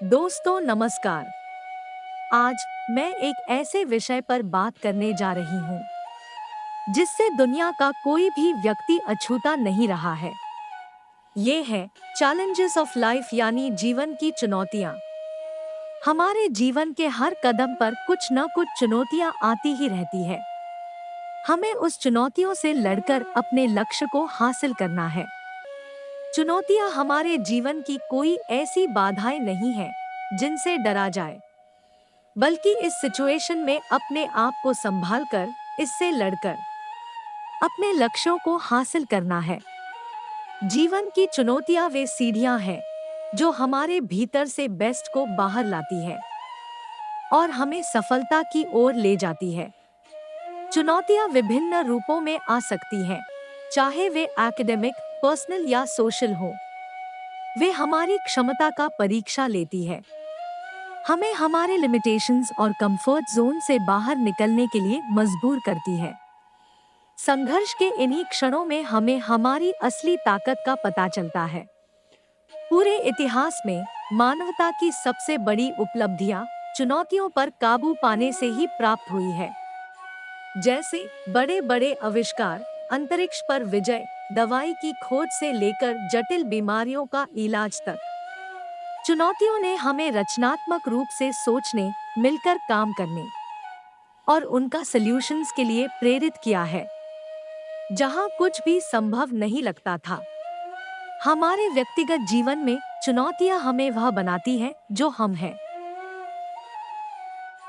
दोस्तों नमस्कार। आज मैं एक ऐसे विषय पर बात करने जा रही हूँ जिससे दुनिया का कोई भी व्यक्ति अछूता नहीं रहा है। ये है चैलेंजेस ऑफ लाइफ, यानी जीवन की चुनौतियाँ। हमारे जीवन के हर कदम पर कुछ न कुछ चुनौतियाँ आती ही रहती है। हमें उस चुनौतियों से लड़कर अपने लक्ष्य को हासिल करना है। चुनौतियाँ हमारे जीवन की कोई ऐसी बाधाएं नहीं है जिनसे डरा जाए, बल्कि इस सिचुएशन में अपने आप को संभाल कर, इससे लड़कर अपने लक्ष्यों को हासिल करना है। जीवन की चुनौतियां वे सीढ़ियां हैं जो हमारे भीतर से बेस्ट को बाहर लाती है और हमें सफलता की ओर ले जाती है। चुनौतियां विभिन्न रूपों में आ सकती हैं, चाहे वे एकेडमिक, पर्सनल या सोशल हो। वे हमारी क्षमता का परीक्षा लेती है, हमें हमारे लिमिटेशंस और कंफर्ट जोन से बाहर निकलने के लिए मजबूर करती है। संघर्ष के इन्हीं क्षणों में हमें हमारी असली ताकत का पता चलता है। पूरे इतिहास में मानवता की सबसे बड़ी उपलब्धियां चुनौतियों पर काबू पाने से ही प्राप्त हुई है। जैसे बड़े बड़े आविष्कार, अंतरिक्ष पर विजय, दवाई की खोज से लेकर जटिल बीमारियों का इलाज तक। चुनौतियों ने हमें रचनात्मक रूप से सोचने, मिलकर काम करने और उनका सॉल्यूशंस के लिए प्रेरित किया है। जहां कुछ भी संभव नहीं लगता था, हमारे व्यक्तिगत जीवन में चुनौतियां हमें वह बनाती हैं जो हम हैं।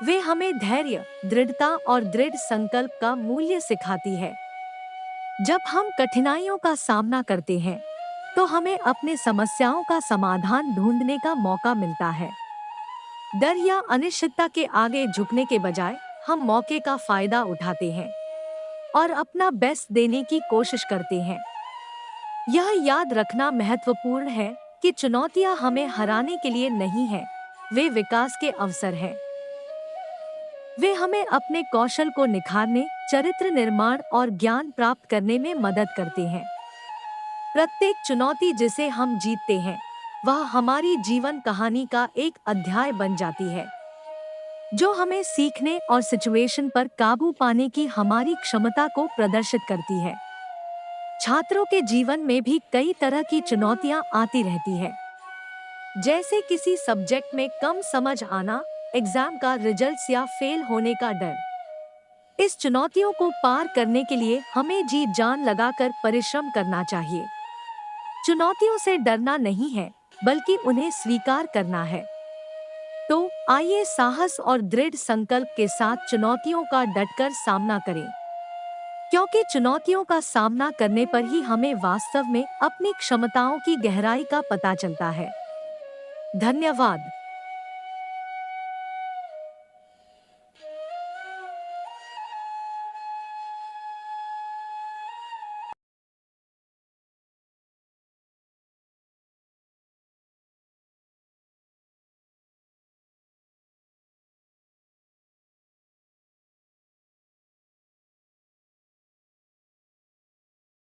वे हमें धैर्य, दृढ़ता और दृढ़ संकल्प का मूल्य सिखाती है। जब हम कठिनाइयों का सामना करते हैं, तो हमें अपने समस्याओं का समाधान ढूंढने का मौका मिलता है। डर या अनिश्चितता के आगे झुकने के बजाय हम मौके का फायदा उठाते हैं और अपना बेस्ट देने की कोशिश करते हैं। यह याद रखना महत्वपूर्ण है कि चुनौतियां हमें हराने के लिए नहीं हैं, वे विकास के अवसर हैं। वे हमें अपने कौशल को निखारने, चरित्र निर्माण और ज्ञान प्राप्त करने में मदद करते हैं। प्रत्येक चुनौती जिसे हम जीतते हैं, वह हमारी जीवन कहानी का एक अध्याय बन जाती है, जो हमें सीखने और सिचुएशन पर काबू पाने की हमारी क्षमता को प्रदर्शित करती है। छात्रों के जीवन में भी कई तरह की चुनौतियां आती रहती है, जैसे किसी सब्जेक्ट में कम समझ आना, एग्जाम का रिजल्ट्स या फेल होने का डर। इस चुनौतियों को पार करने के लिए हमें जी जान लगाकर परिश्रम करना चाहिए। चुनौतियों से डरना नहीं है, बल्कि उन्हें स्वीकार करना है। तो आइए साहस और दृढ़ संकल्प के साथ चुनौतियों का डटकर सामना करें, क्योंकि चुनौतियों का सामना करने पर ही हमें वास्तव में अपनी क्षमताओं की गहराई का पता चलता है। धन्यवाद।